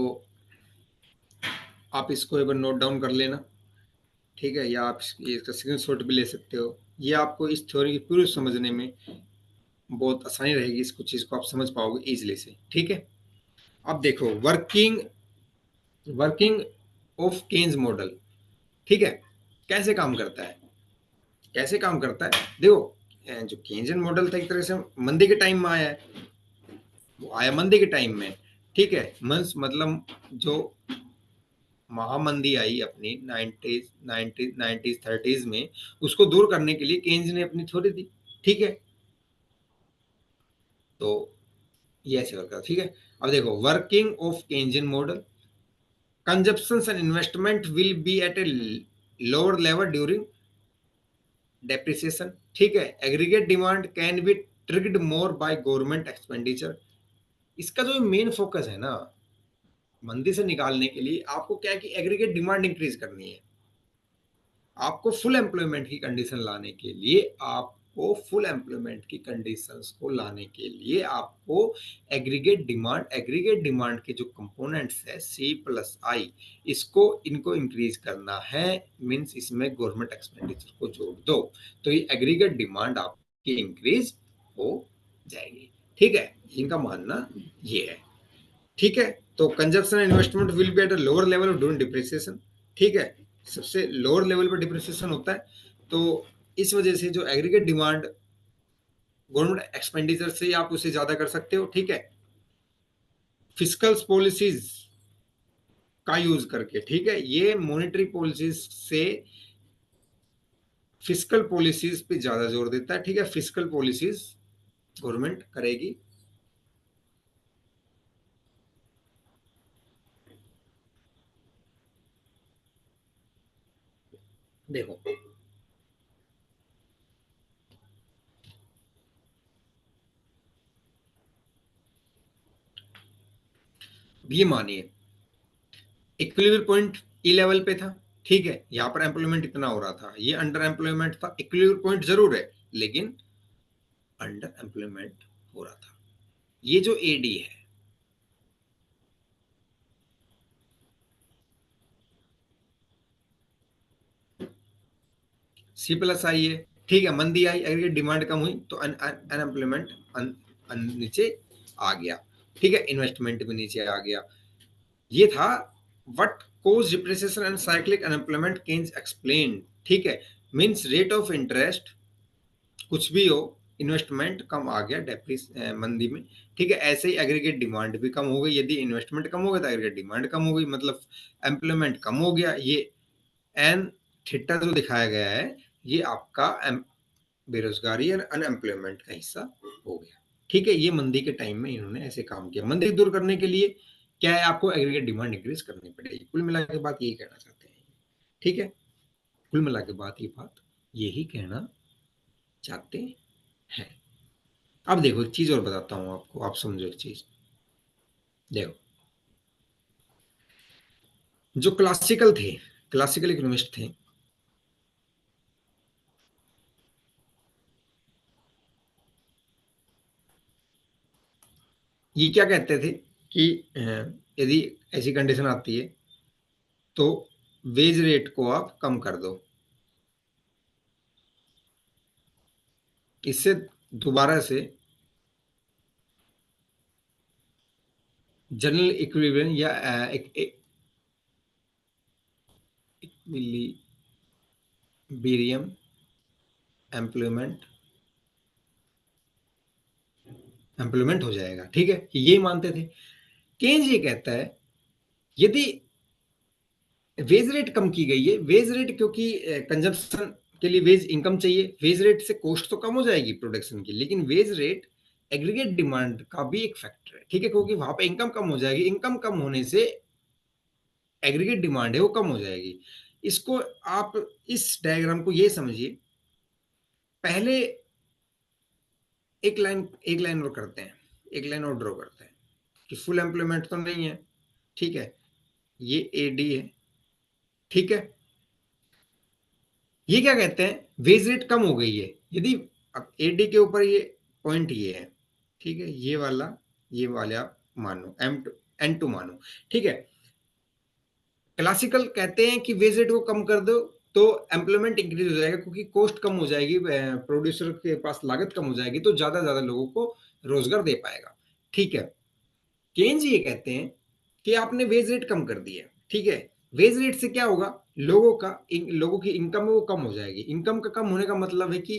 आप इसको एक बार नोट डाउन कर लेना, ठीक है, या आप इसका स्क्रीनशॉट भी ले सकते हो। ये आपको इस थ्योरी की पूरी समझने में बहुत आसानी रहेगी, इसको चीज को आप समझ पाओगे इजीली से, ठीक है। अब देखो working working of Keynes model, ठीक है, कैसे काम करता है, कैसे काम करता है। देखो जो केन्जियन मॉडल था एक तरह से मंदी के टाइम में आया है, वो आया मंदी के टाइम में, ठीक है। मंस मतलब जो महामंदी आई अपनी 90s 30s में, उसको दूर करने के लिए केन्स ने अपनी थ्योरी दी, ठीक है। तो ये ऐसे वर्क, ठीक है। अब देखो working of Keynesian model, consumption and investment will be at a lower level during depreciation, ठीक है। Aggregate demand can be triggered more by government expenditure. इसका जो मेन फोकस है ना मंदी से निकालने के लिए, आपको क्या है कि एग्रीगेट डिमांड इंक्रीज करनी है। आपको फुल एम्प्लॉयमेंट की कंडीशन लाने के लिए, आपको फुल एम्प्लॉयमेंट की कंडीशंस को लाने के लिए आपको एग्रीगेट डिमांड के जो कंपोनेंट्स है C+I, इसको इनको इंक्रीज करना है। मींस इसमें गवर्नमेंट एक्सपेंडिचर को जोड़ दो, तो ये एग्रीगेट डिमांड आपकी इंक्रीज हो जाएगी, ठीक है। इनका मानना ये है, ठीक है। तो consumption investment will be at a lower level of during depreciation, ठीक है। सबसे लोअर लेवल पर डिप्रिसिएशन होता है, तो इस वजह से जो एग्रीगेट डिमांड गवर्नमेंट एक्सपेंडिचर से आप उसे ज्यादा कर सकते हो, ठीक है, फिस्कल पॉलिसीज का यूज करके, ठीक है। ये मॉनेटरी पॉलिसीज से फिस्कल पॉलिसीज पे ज्यादा जोर देता है, ठीक है। फिस्कल पॉलिसीज गवर्नमेंट करेगी। देखो ये मानिए इक्विलिब्रियम पॉइंट ई लेवल पे था, ठीक है। यहाँ पर एम्प्लॉयमेंट इतना हो रहा था, ये अंडर एम्प्लॉयमेंट था। इक्विलिब्रियम पॉइंट जरूर है, लेकिन अंडर एम्प्लॉयमेंट हो रहा था। ये जो एडी है, C+I है, ठीक है। मंदी आई, एग्रीगेट डिमांड कम हुई, तो अनएम्प्लॉयमेंट नीचे आ गया, ठीक है। इन्वेस्टमेंट भी नीचे आ गया। ये था what cause depreciation and cyclic unemployment Keynes explain, ठीक है। मींस रेट ऑफ इंटरेस्ट कुछ भी हो, इन्वेस्टमेंट कम आ गया डेप्रिस मंदी में, ठीक है। ऐसे ही एग्रीगेट डिमांड भी कम हो गई। यदि इन्वेस्टमेंट कम हो गया तो एग्रीगेट डिमांड कम हो गई, मतलब एम्प्लॉयमेंट कम हो गया। ये एन थीटा जो दिखाया गया है, ये आपका बेरोजगारी और अनएम्प्लॉयमेंट का हिस्सा हो गया, ठीक है। ये मंदी के टाइम में इन्होंने ऐसे काम किया। मंदी दूर करने के लिए क्या है, आपको एग्रीगेट डिमांड इंक्रीज करनी पड़ेगी। कुल मिला के बात यही कहना चाहते हैं, ठीक है। कुल मिला के बात ये बात यही कहना चाहते हैं। अब देखो एक चीज और बताता हूं आपको, आप समझो एक चीज। देखो जो क्लासिकल इकोनॉमिस्ट थे, ये क्या कहते थे कि यदि ऐसी कंडीशन आती है तो वेज रेट को आप कम कर दो, इससे दोबारा से जनरल इक्विलिब्रियम या बीरियम एम्प्लॉयमेंट हो जाएगा। ठीक है, ये मानते थे। केन्स ये कहता है यदि वेज रेट कम की गई है, वेज रेट क्योंकि कंजप्शन के लिए वेज इनकम चाहिए, वेज रेट से कॉस्ट तो कम हो जाएगी प्रोडक्शन की, लेकिन वेज रेट एग्रीगेट डिमांड का भी एक फैक्टर है। ठीक है, क्योंकि वहां पे इनकम कम हो जाएगी, इनकम कम होने से एग्रीगेट डिमांड है वो कम हो जाएगी। इसको आप इस डायग्राम को ये समझिए, पहले एक लाइन और करते हैं, एक लाइन और ड्रॉ करते हैं कि फुल एम्प्लॉयमेंट तो नहीं है। ठीक है, ये एडी है। ठीक है, ये क्या कहते हैं, वेज रेट कम हो गई है यदि, अब एडी के ऊपर ये पॉइंट ये है। ठीक है, ये वाले आप मानो एन टू मानो। ठीक है, क्लासिकल कहते हैं कि वेज रेट को कम कर दो तो एम्प्लॉयमेंट इंक्रीज हो जाएगा, क्योंकि कॉस्ट कम हो जाएगी, प्रोड्यूसर के पास लागत कम हो जाएगी, तो ज्यादा लोगों को रोजगार दे पाएगा। ठीक है, केन्स ये कहते हैं कि आपने वेज रेट कम कर दी है। ठीक है, वेज रेट से क्या होगा, लोगों की इनकम है वो कम हो जाएगी। इनकम का कम होने का मतलब है कि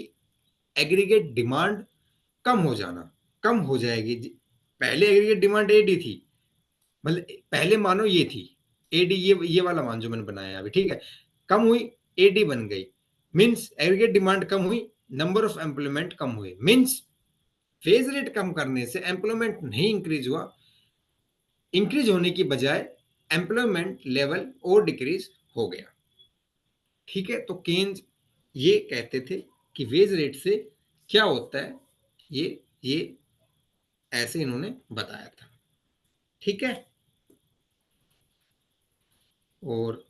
एग्रीगेट डिमांड कम हो जाना, कम हो जाएगी। पहले एग्रीगेट डिमांड एडी थी, मतलब पहले मानो ये थी एडी, ये वाला मान जो मैंने बनाया अभी। ठीक है, कम हुई, एडी बन गई, मींस एग्रीगेट डिमांड कम हुई, नंबर ऑफ एम्प्लॉयमेंट कम हुए, मींस फेज रेट कम करने से एम्प्लॉयमेंट नहीं इंक्रीज हुआ, इंक्रीज होने की बजाय एम्प्लॉयमेंट लेवल और डिक्रीज हो गया। ठीक है, तो केन्स ये कहते थे कि वेज रेट से क्या होता है, ये ऐसे इन्होंने बताया था। ठीक है, और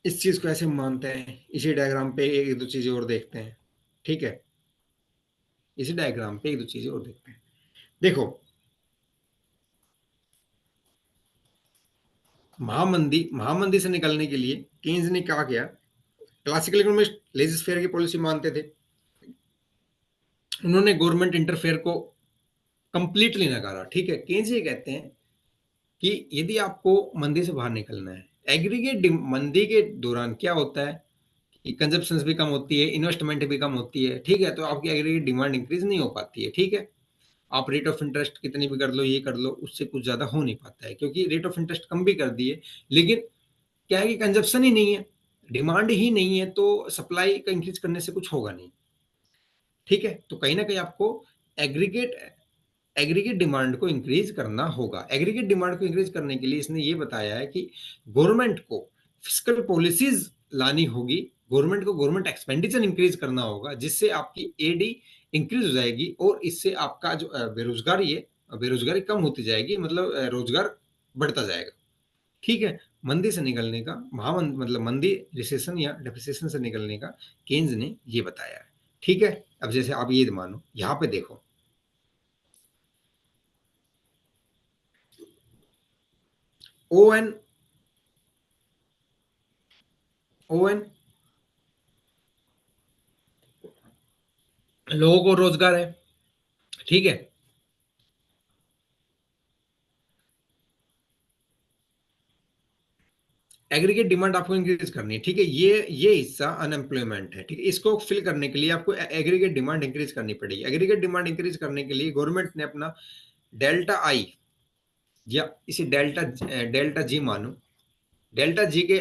इस चीज को ऐसे मानते हैं, इसी डायग्राम पे एक दो चीजें और देखते हैं। ठीक है, इसी डायग्राम पे एक दो चीजें और देखते हैं। देखो, महामंदी से निकलने के लिए केन्स ने क्या किया, क्लासिकल इकोनॉमिस्ट लेजिस फेयर की पॉलिसी मानते थे, उन्होंने गवर्नमेंट इंटरफेयर को कंप्लीटली नकारा। ठीक है, केन्स ये कहते हैं कि यदि आपको मंदी से बाहर निकलना है, एग्रीगेट मंदी के दौरान क्या होता है कि कंजप्शन भी कम होती है, इन्वेस्टमेंट भी कम होती है। ठीक है, तो आपकी एग्रीगेट डिमांड इंक्रीज नहीं हो पाती है। ठीक है, आप रेट ऑफ इंटरेस्ट कितनी भी कर लो, ये कर लो, उससे कुछ ज्यादा हो नहीं पाता है, क्योंकि रेट ऑफ इंटरेस्ट कम भी कर दिए, लेकिन क्या है कि कंजप्शन ही नहीं है, डिमांड ही नहीं है, तो सप्लाई का इंक्रीज करने से कुछ होगा नहीं। ठीक है, तो कहीं ना कहीं आपको एग्रीगेट एग्रीगेट डिमांड को इंक्रीज करना होगा। एग्रीगेट डिमांड को इंक्रीज करने के लिए इसने ये बताया है कि गवर्नमेंट को फिस्कल पॉलिसीज लानी होगी, गवर्नमेंट एक्सपेंडिचर इंक्रीज करना होगा, जिससे आपकी एडी इंक्रीज हो जाएगी, और इससे आपका जो बेरोजगारी है, बेरोजगारी कम होती जाएगी, मतलब रोजगार बढ़ता जाएगा। ठीक है, मंदी से निकलने का, मतलब मंदी, रिसेशन या डिप्रेसेशन से निकलने का केन्स ने ये बताया है। ठीक है, अब जैसे आप ये मानो, यहाँ पे देखो, ओ एन लोगों को रोजगार है। ठीक है, एग्रीगेट डिमांड आपको इंक्रीज करनी है। ठीक है, ये हिस्सा अनएम्प्लॉयमेंट है। ठीक है, इसको फिल करने के लिए आपको एग्रीगेट डिमांड इंक्रीज करनी पड़ेगी। एग्रीगेट डिमांड इंक्रीज करने के लिए गवर्नमेंट ने अपना डेल्टा आई, या इसे डेल्टा डेल्टा जी मानो, डेल्टा जी के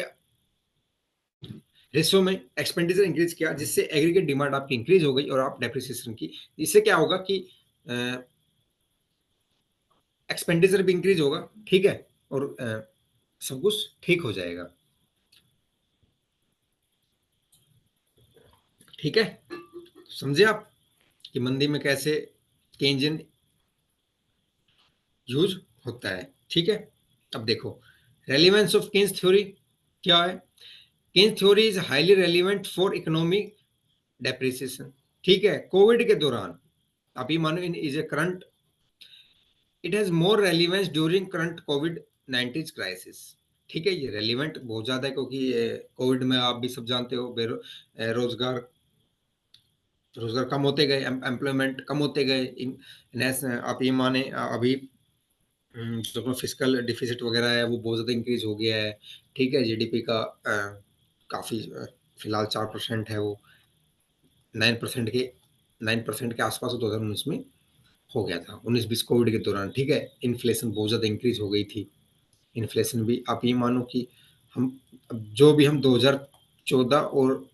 रेशो में एक्सपेंडिचर इंक्रीज किया, जिससे एग्रीगेट डिमांड आपकी इंक्रीज हो गई और आप डेप्रिसिएशन की। इससे क्या होगा कि एक्सपेंडिचर भी इंक्रीज होगा। ठीक है, और सब कुछ ठीक हो जाएगा। ठीक है, समझे आप कि मंदी में कैसे केन्जियन यूज होता है। ठीक है, अब देखो, रेलिवेंस ऑफ केन्स थ्योरी क्या है। Keynes theory is highly relevant for economic depreciation. ठीक है, कोविड के दौरान, आप ये मानो, in is a current, it has more relevance during current COVID 19 crisis. ठीक है, ये रेलिवेंट बहुत ज्यादा है, क्योंकि कोविड में आप भी सब जानते हो, रोजगार रोजगार कम होते गए, एम्प्लॉयमेंट कम होते गए, आप ये माने, अभी जो अपना फिजिकल डिफिसिट वगैरह है वो बहुत ज़्यादा इंक्रीज हो गया है। ठीक है, जीडीपी का काफ़ी फिलहाल 4% है, वो 9% के 9% के आसपास 2019 में हो गया था, 19-20 कोविड के दौरान। ठीक है, इन्फ्लेशन बहुत ज़्यादा इंक्रीज हो गई थी। इन्फ्लेशन भी आप ये मानो कि हम अब जो भी हम 2014 और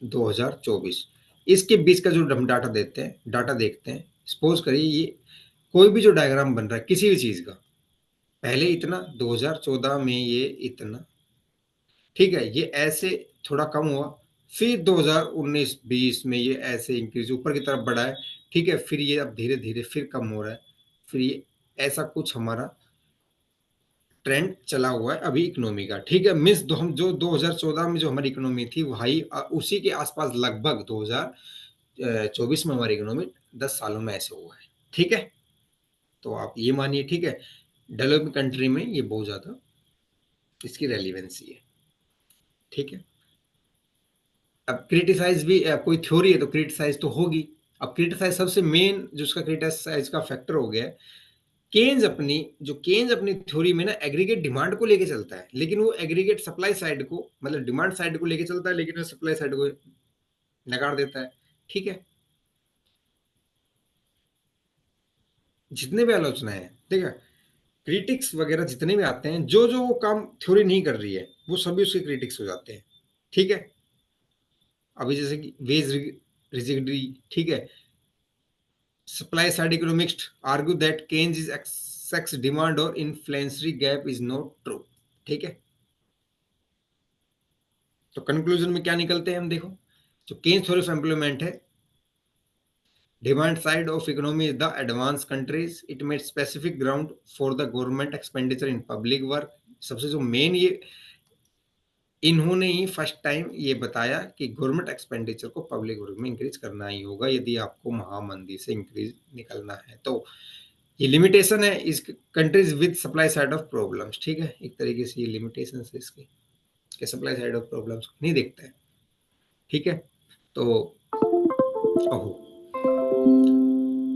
2024 इसके बीच का जो हम डाटा देते हैं, डाटा देखते हैं, सपोज करिए ये कोई भी जो डायग्राम बन रहा है किसी भी चीज़ का, पहले इतना 2014 में ये इतना, ठीक है, ये ऐसे थोड़ा कम हुआ, फिर 2019-20 में ये ऐसे इंक्रीज ऊपर की तरफ बढ़ा है। ठीक है, फिर ये अब धीरे धीरे फिर कम हो रहा है, फिर ये ऐसा कुछ हमारा ट्रेंड चला हुआ है अभी इकोनॉमी का। ठीक है, मिस दो हम जो 2014 में जो हमारी इकोनॉमी थी वही उसी के आसपास लगभग 2024 में हमारी इकोनॉमी 10 सालों में ऐसे हुआ है। ठीक है, तो आप ये मानिए, ठीक है, डेवलपिंग कंट्री में ये बहुत ज़्यादा इसकी रेलिवेंसी है। ठीक है, अब क्रिटिसाइज भी कोई थ्योरी है तो क्रिटिसाइज तो होगी। अब क्रिटिसाइज सबसे मेन जो उसका क्रिटिसाइज का फैक्टर हो गया है, केन्स अपनी थ्योरी में ना एग्रीगेट डिमांड को लेके चलता है, लेकिन वो एग्रीगेट सप्लाई साइड को, मतलब डिमांड साइड को लेके चलता है, लेकिन वो सप्लाई साइड को नकार देता है। ठीक है, जितने भी आलोचना है, ठीक है, क्रिटिक्स वगैरह जितने भी आते हैं, जो जो वो काम थ्योरी नहीं कर रही है वो सभी उसके क्रिटिक्स हो जाते हैं। ठीक है, अभी जैसे कि वेज रिजिडिटी, ठीक है, supply side economists argue that Keynes is excess demand or inflationary gap is not true। ठीक है, तो कंक्लूजन में क्या निकलते हैं हम देखो, जो केन्स थ्योरी ऑफ एम्प्लॉयमेंट है, demand side of economy is the advance countries, it made specific ground for the government expenditure in public work. सबसे जो मेन ये इन्होंने ही फर्स्ट टाइम ये बताया कि गवर्नमेंट एक्सपेंडिचर को पब्लिक वर्क में इंक्रीज करना ही होगा यदि आपको महामंदी से इंक्रीज निकलना है। तो ये लिमिटेशन है इस countries with supply side of problems. ठीक है, एक तरीके से ये लिमिटेशन है इसकी कि सप्लाई साइड ऑफ प्रॉब्लम्स नहीं देखता है। ठीक है, तो ओहो,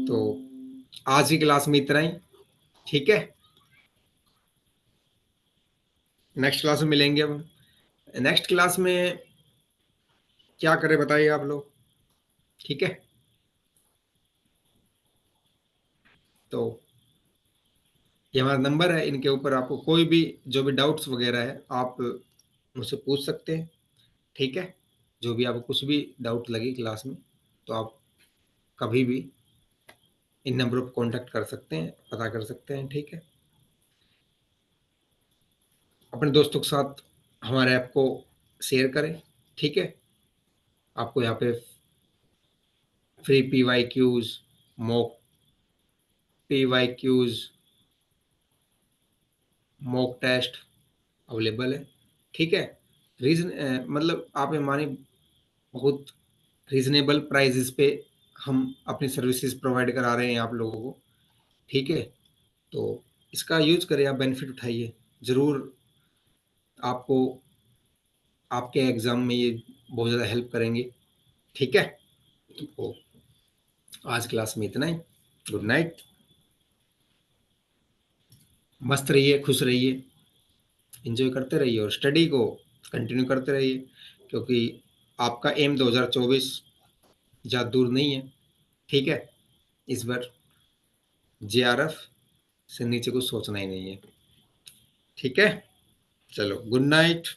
तो आज की क्लास में इतना ही। ठीक है, नेक्स्ट क्लास में मिलेंगे। अब नेक्स्ट क्लास में क्या करें बताइए आप लोग। ठीक है, तो ये हमारा नंबर है, इनके ऊपर आपको कोई भी जो भी डाउट्स वगैरह है आप मुझसे पूछ सकते हैं। ठीक है, जो भी आपको कुछ भी डाउट लगे क्लास में तो आप कभी भी इन नंबरों पर कांटेक्ट कर सकते हैं, पता कर सकते हैं। ठीक है, अपने दोस्तों के साथ हमारे ऐप को शेयर करें। ठीक है, आपको यहाँ पे free PYQs, mock PYQs, mock test available है। ठीक है, रीजन मतलब आप ये माने बहुत रीजनेबल प्राइजेस पे हम अपनी सर्विसेज प्रोवाइड करा रहे हैं आप लोगों को। ठीक है, तो इसका यूज करें, आप बेनिफिट उठाइए ज़रूर, आपको आपके एग्ज़ाम में ये बहुत ज़्यादा हेल्प करेंगे। ठीक है, तो आज क्लास में इतना ही। गुड नाइट, मस्त रहिए, खुश रहिए, एंजॉय करते रहिए और स्टडी को कंटिन्यू करते रहिए, क्योंकि आपका एम 2024 ज़्यादा दूर नहीं है। ठीक है, इस बार JRF से नीचे कुछ सोचना ही नहीं है। ठीक है, चलो गुड नाइट।